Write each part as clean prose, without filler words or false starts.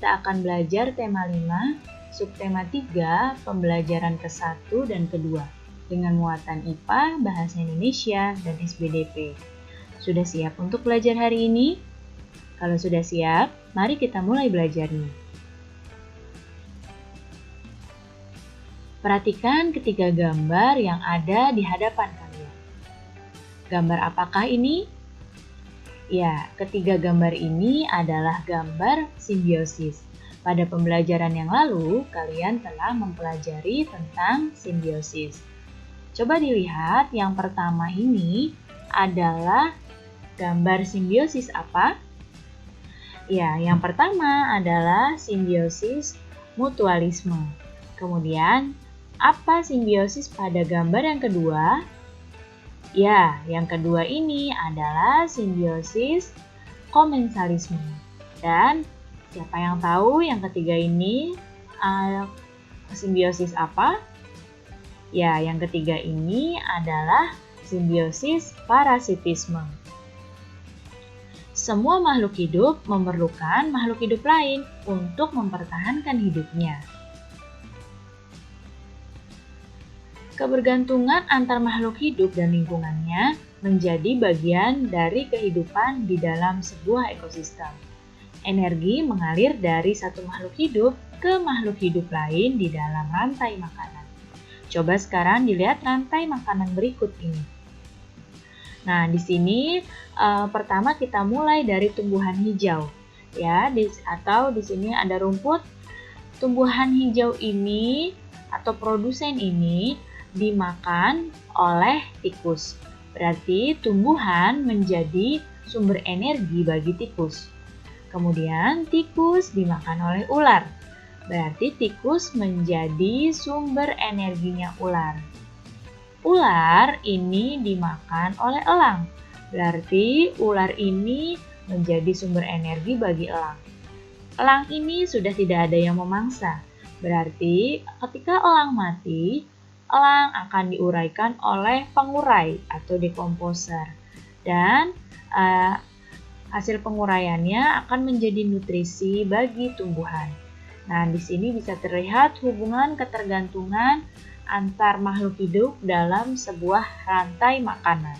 kita akan belajar tema 5, subtema 3, pembelajaran ke-1 dan ke-2 dengan muatan IPA, Bahasa Indonesia, dan SBDP. Sudah siap untuk belajar hari ini? Kalau sudah siap, mari kita mulai belajarnya. Perhatikan ketiga gambar yang ada di hadapan kalian. Gambar apakah ini? Ya, ketiga gambar ini adalah gambar simbiosis. Pada pembelajaran yang lalu, kalian telah mempelajari tentang simbiosis. Coba dilihat, yang pertama ini adalah gambar simbiosis apa? Ya, yang pertama adalah simbiosis mutualisme. Kemudian, apa simbiosis pada gambar yang kedua? Ya, yang kedua ini adalah simbiosis komensalisme. Dan siapa yang tahu yang ketiga ini simbiosis apa? Ya, yang ketiga ini adalah simbiosis parasitisme. Semua makhluk hidup memerlukan makhluk hidup lain untuk mempertahankan hidupnya. Kebergantungan antar makhluk hidup dan lingkungannya menjadi bagian dari kehidupan di dalam sebuah ekosistem. Energi mengalir dari satu makhluk hidup ke makhluk hidup lain di dalam rantai makanan. Coba sekarang dilihat rantai makanan berikut ini. Nah, di sini pertama kita mulai dari tumbuhan hijau, ya, atau di sini ada rumput. Tumbuhan hijau ini atau produsen ini dimakan oleh tikus. Berarti tumbuhan menjadi sumber energi bagi tikus. Kemudian tikus dimakan oleh ular. Berarti tikus menjadi sumber energinya ular. Ular ini dimakan oleh elang. Berarti ular ini menjadi sumber energi bagi elang. Elang ini sudah tidak ada yang memangsa. Berarti ketika elang mati, elang akan diuraikan oleh pengurai atau dekomposer. Dan hasil penguraiannya akan menjadi nutrisi bagi tumbuhan. Nah, di sini bisa terlihat hubungan ketergantungan antar makhluk hidup dalam sebuah rantai makanan.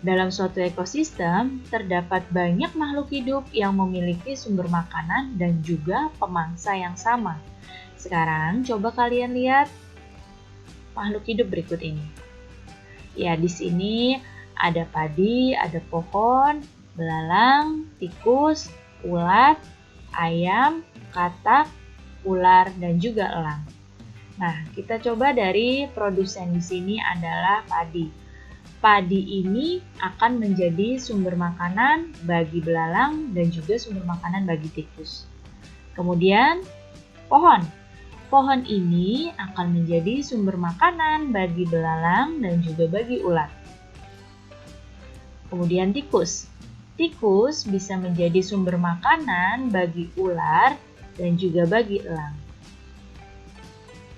Dalam suatu ekosistem, terdapat banyak makhluk hidup yang memiliki sumber makanan dan juga pemangsa yang sama. Sekarang coba kalian lihat makhluk hidup berikut ini. Ya, di sini ada padi, ada pohon, belalang, tikus, ulat, ayam, katak, ular, dan juga elang. Nah, kita coba dari produsen di sini adalah padi. Padi ini akan menjadi sumber makanan bagi belalang dan juga sumber makanan bagi tikus. Kemudian, pohon. Pohon ini akan menjadi sumber makanan bagi belalang dan juga bagi ulat. Kemudian tikus. Tikus bisa menjadi sumber makanan bagi ular dan juga bagi elang.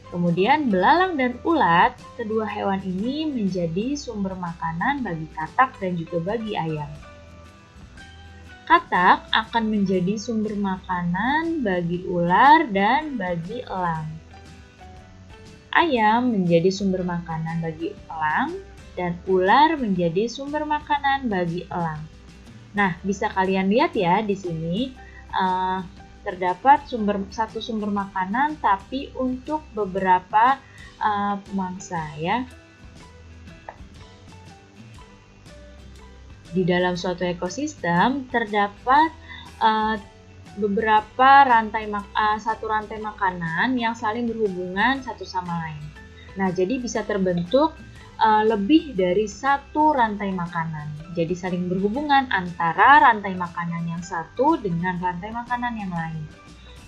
Kemudian belalang dan ulat, kedua hewan ini menjadi sumber makanan bagi katak dan juga bagi ayam. Katak akan menjadi sumber makanan bagi ular dan bagi elang. Ayam menjadi sumber makanan bagi elang dan ular menjadi sumber makanan bagi elang. Nah, bisa kalian lihat ya di sini terdapat satu sumber makanan tapi untuk beberapa mangsa ya. Di dalam suatu ekosistem terdapat beberapa satu rantai makanan yang saling berhubungan satu sama lain. Nah, jadi bisa terbentuk lebih dari satu rantai makanan. Jadi saling berhubungan antara rantai makanan yang satu dengan rantai makanan yang lain.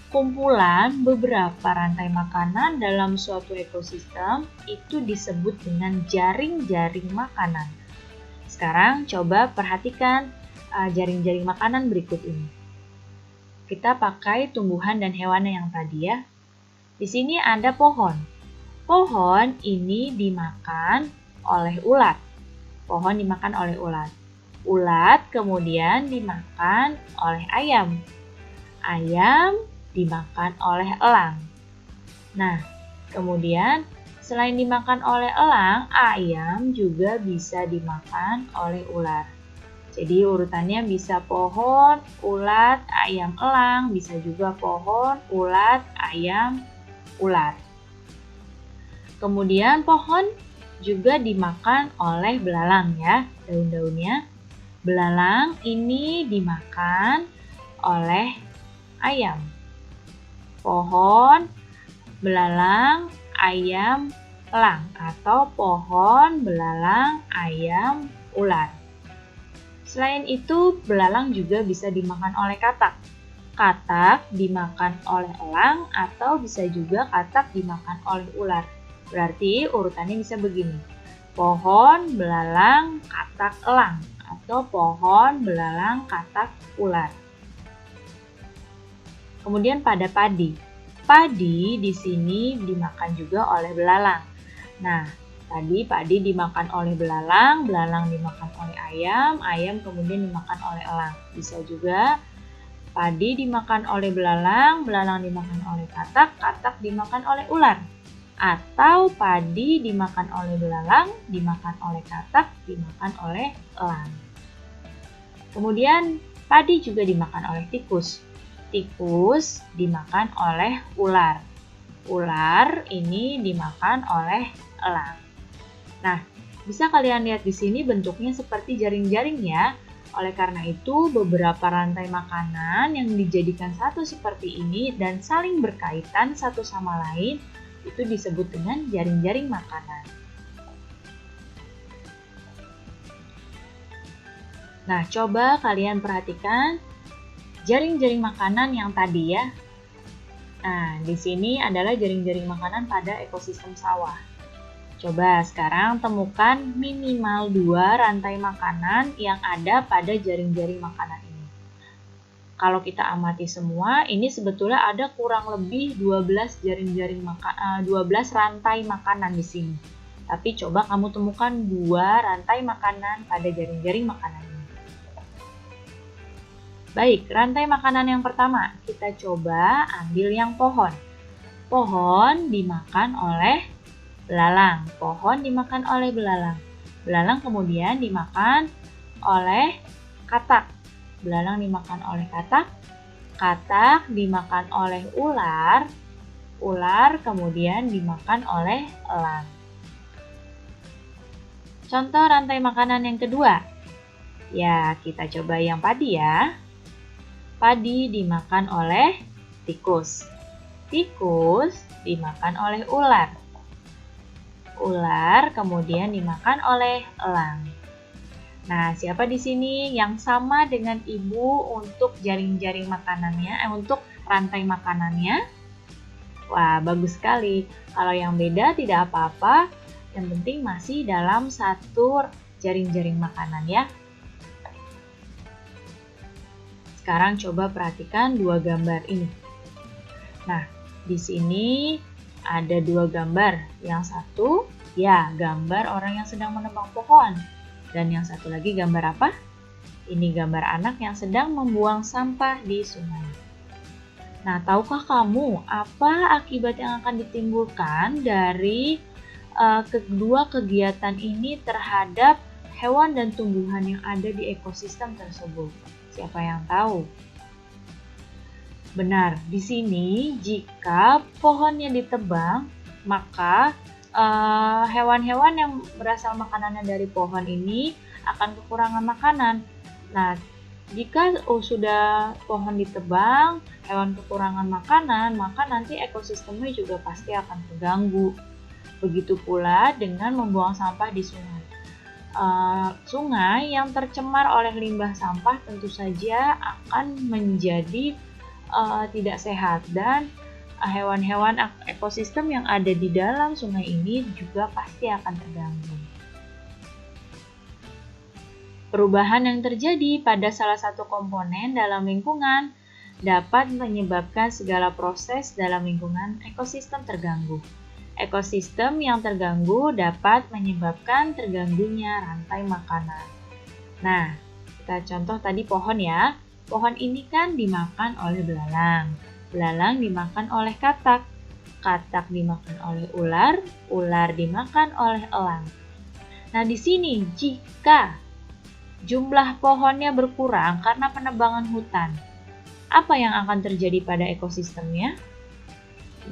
Kumpulan beberapa rantai makanan dalam suatu ekosistem itu disebut dengan jaring-jaring makanan. Sekarang coba perhatikan jaring-jaring makanan berikut ini. Kita pakai tumbuhan dan hewan yang tadi ya. Di sini ada pohon. Pohon ini dimakan oleh ulat. Pohon dimakan oleh ulat. Ulat kemudian dimakan oleh ayam. Ayam dimakan oleh elang. Nah, kemudian selain dimakan oleh elang, ayam juga bisa dimakan oleh ular. Jadi urutannya bisa pohon, ulat, ayam, elang, bisa juga pohon, ulat, ayam, ular. Kemudian pohon juga dimakan oleh belalang ya, daun-daunnya. Belalang ini dimakan oleh ayam. Pohon, belalang, ayam, elang, atau pohon, belalang, ayam, ular. Selain itu, belalang juga bisa dimakan oleh katak. Katak dimakan oleh elang atau bisa juga katak dimakan oleh ular. Berarti urutannya bisa begini. Pohon, belalang, katak, elang, atau pohon, belalang, katak, ular. Kemudian pada padi. Padi di sini dimakan juga oleh belalang. Nah, tadi padi dimakan oleh belalang, belalang dimakan oleh ayam, ayam kemudian dimakan oleh elang. Bisa juga padi dimakan oleh belalang, belalang dimakan oleh katak, katak dimakan oleh ular. Atau padi dimakan oleh belalang, dimakan oleh katak, dimakan oleh elang. Kemudian padi juga dimakan oleh tikus. Tikus dimakan oleh ular. Ular ini dimakan oleh elang. Nah, bisa kalian lihat di sini bentuknya seperti jaring-jaring ya. Oleh karena itu, beberapa rantai makanan yang dijadikan satu seperti ini dan saling berkaitan satu sama lain itu disebut dengan jaring-jaring makanan. Nah, coba kalian perhatikan jaring-jaring makanan yang tadi ya. Nah, di sini adalah jaring-jaring makanan pada ekosistem sawah. Coba sekarang temukan minimal 2 rantai makanan yang ada pada jaring-jaring makanan ini. Kalau kita amati semua, ini sebetulnya ada kurang lebih 12 rantai makanan di sini. Tapi coba kamu temukan 2 rantai makanan pada jaring-jaring makanan ini. Baik, rantai makanan yang pertama, kita coba ambil yang pohon. Pohon dimakan oleh belalang. Pohon dimakan oleh belalang. Belalang kemudian dimakan oleh katak. Belalang dimakan oleh katak. Katak dimakan oleh ular. Ular kemudian dimakan oleh elang. Contoh rantai makanan yang kedua. Ya, kita coba yang padi ya. Padi dimakan oleh tikus. Tikus dimakan oleh ular. Ular kemudian dimakan oleh elang. Nah, siapa di sini yang sama dengan ibu untuk jaring-jaring makanannya, untuk rantai makanannya? Wah, bagus sekali. Kalau yang beda tidak apa-apa, yang penting masih dalam satu jaring-jaring makanan ya. Sekarang coba perhatikan 2 gambar ini. Nah, di sini ada 2 gambar. Yang satu, ya, gambar orang yang sedang menebang pohon. Dan yang satu lagi gambar apa? Ini gambar anak yang sedang membuang sampah di sungai. Nah, tahukah kamu apa akibat yang akan ditimbulkan dari kedua kegiatan ini terhadap hewan dan tumbuhan yang ada di ekosistem tersebut? Siapa yang tahu? Benar, di sini jika pohonnya ditebang, maka hewan-hewan yang berasal makanannya dari pohon ini akan kekurangan makanan. Nah, jika sudah pohon ditebang, hewan kekurangan makanan, maka nanti ekosistemnya juga pasti akan terganggu. Begitu pula dengan membuang sampah di sungai. Sungai yang tercemar oleh limbah sampah tentu saja akan menjadi tidak sehat dan hewan-hewan ekosistem yang ada di dalam sungai ini juga pasti akan terganggu. Perubahan yang terjadi pada salah satu komponen dalam lingkungan dapat menyebabkan segala proses dalam lingkungan ekosistem terganggu. Ekosistem yang terganggu dapat menyebabkan terganggunya rantai makanan. Nah, kita contoh tadi pohon ya. Pohon ini kan dimakan oleh belalang. Belalang dimakan oleh katak. Katak dimakan oleh ular. Ular dimakan oleh elang. Nah, di sini jika jumlah pohonnya berkurang karena penebangan hutan, apa yang akan terjadi pada ekosistemnya?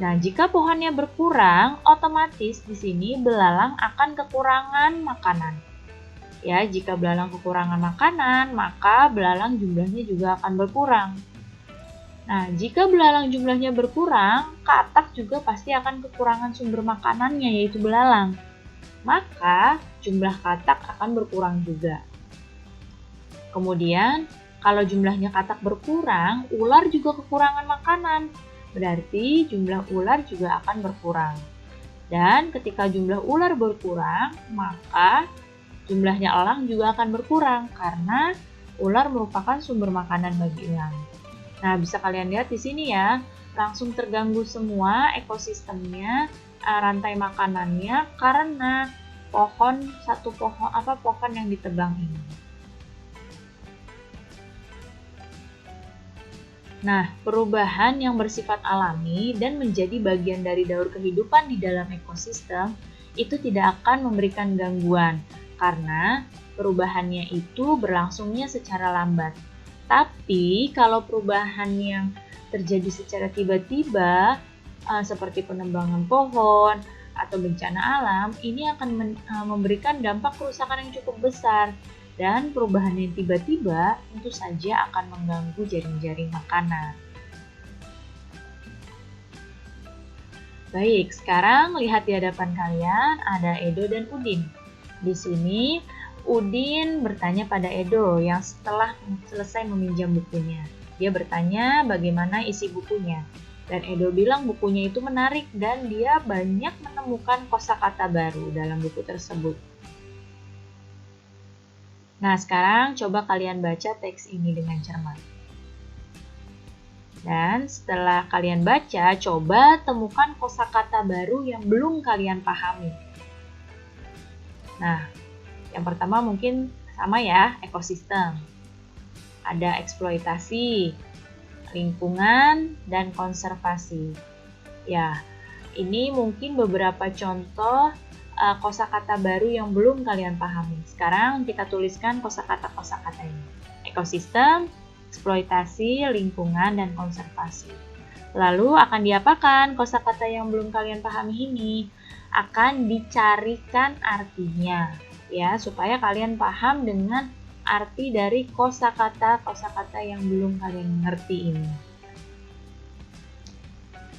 Nah, jika pohonnya berkurang, otomatis di sini belalang akan kekurangan makanan. Ya, jika belalang kekurangan makanan, maka belalang jumlahnya juga akan berkurang. Nah, jika belalang jumlahnya berkurang, katak juga pasti akan kekurangan sumber makanannya, yaitu belalang. Maka, jumlah katak akan berkurang juga. Kemudian, kalau jumlahnya katak berkurang, ular juga kekurangan makanan. Berarti jumlah ular juga akan berkurang. Dan ketika jumlah ular berkurang, maka jumlahnya elang juga akan berkurang karena ular merupakan sumber makanan bagi elang. Nah, bisa kalian lihat di sini ya, langsung terganggu semua ekosistemnya, rantai makanannya karena pohon yang ditebang ini. Nah, perubahan yang bersifat alami dan menjadi bagian dari daur kehidupan di dalam ekosistem itu tidak akan memberikan gangguan karena perubahannya itu berlangsungnya secara lambat. Tapi kalau perubahan yang terjadi secara tiba-tiba seperti penebangan pohon atau bencana alam, ini akan memberikan dampak kerusakan yang cukup besar. Dan perubahan yang tiba-tiba tentu saja akan mengganggu jaring-jaring makanan. Baik, sekarang lihat di hadapan kalian ada Edo dan Udin. Di sini Udin bertanya pada Edo yang setelah selesai meminjam bukunya. Dia bertanya bagaimana isi bukunya. Dan Edo bilang bukunya itu menarik dan dia banyak menemukan kosakata baru dalam buku tersebut. Nah, sekarang coba kalian baca teks ini dengan cermat. Dan setelah kalian baca, coba temukan kosakata baru yang belum kalian pahami. Nah, yang pertama mungkin sama ya, ekosistem. Ada eksploitasi, lingkungan, dan konservasi. Ya, ini mungkin beberapa contoh kosakata baru yang belum kalian pahami. Sekarang kita tuliskan kosakata-kosakata ini. Ekosistem, eksploitasi, lingkungan, dan konservasi. Lalu akan diapakan kosakata yang belum kalian pahami ini? Akan dicarikan artinya, ya, supaya kalian paham dengan arti dari kosakata-kosakata yang belum kalian ngerti ini.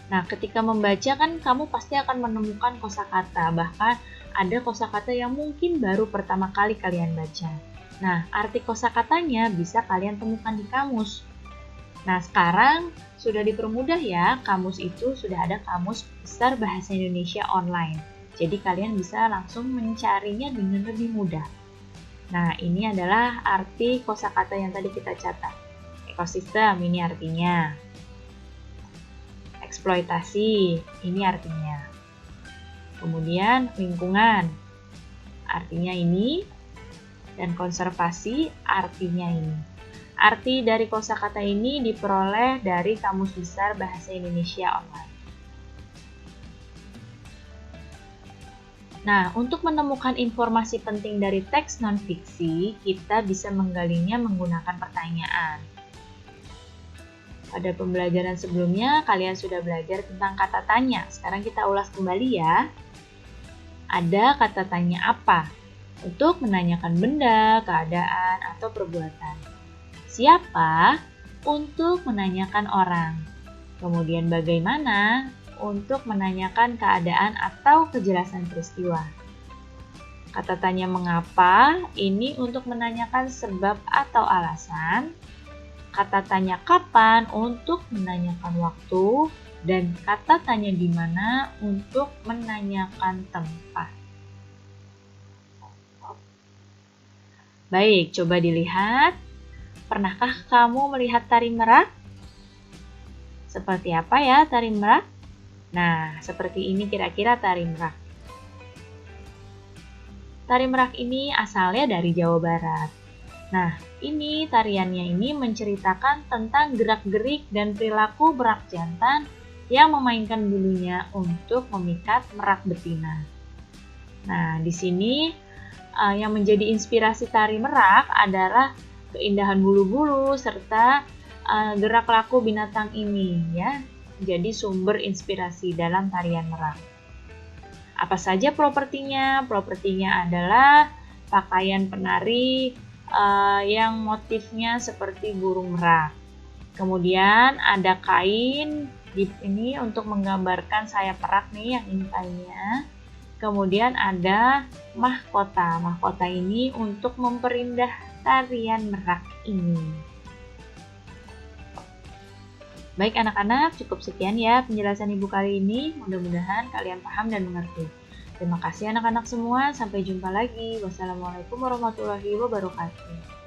Nah, ketika membaca kan kamu pasti akan menemukan kosakata, bahkan ada kosakata yang mungkin baru pertama kali kalian baca. Nah, arti kosakatanya bisa kalian temukan di kamus. Nah, sekarang sudah dipermudah ya, kamus itu sudah ada Kamus Besar Bahasa Indonesia online. Jadi kalian bisa langsung mencarinya dengan lebih mudah. Nah, ini adalah arti kosakata yang tadi kita catat. Ekosistem, ini artinya. Eksploitasi, ini artinya. Kemudian lingkungan, artinya ini. Dan konservasi, artinya ini. Arti dari kosakata ini diperoleh dari Kamus Besar Bahasa Indonesia online. Nah, untuk menemukan informasi penting dari teks non-fiksi, kita bisa menggalinya menggunakan pertanyaan. Pada pembelajaran sebelumnya, kalian sudah belajar tentang kata tanya. Sekarang kita ulas kembali ya. Ada kata tanya apa? Untuk menanyakan benda, keadaan, atau perbuatan. Siapa? Untuk menanyakan orang. Kemudian bagaimana? Untuk menanyakan keadaan atau kejelasan peristiwa. Kata tanya mengapa? Ini untuk menanyakan sebab atau alasan. Kata tanya kapan untuk menanyakan waktu, dan kata tanya di mana untuk menanyakan tempat. Baik, coba dilihat. Pernahkah kamu melihat tari merak? Seperti apa ya tari merak? Nah, seperti ini kira-kira tari merak. Tari merak ini asalnya dari Jawa Barat. Nah, ini tariannya ini menceritakan tentang gerak-gerik dan perilaku merak jantan yang memainkan bulunya untuk memikat merak betina. Nah, di sini yang menjadi inspirasi tari merak adalah keindahan bulu-bulu serta gerak laku binatang ini ya. Jadi sumber inspirasi dalam tarian merak. Apa saja propertinya? Propertinya adalah pakaian penari yang motifnya seperti burung merak. Kemudian ada kain ini untuk menggambarkan sayap merak nih, yang ini kainnya. Kemudian ada mahkota. Mahkota ini untuk memperindah tarian merak ini. Baik anak-anak, cukup sekian ya penjelasan Ibu kali ini. Mudah-mudahan kalian paham dan mengerti. Terima kasih anak-anak semua. Sampai jumpa lagi. Wassalamualaikum warahmatullahi wabarakatuh.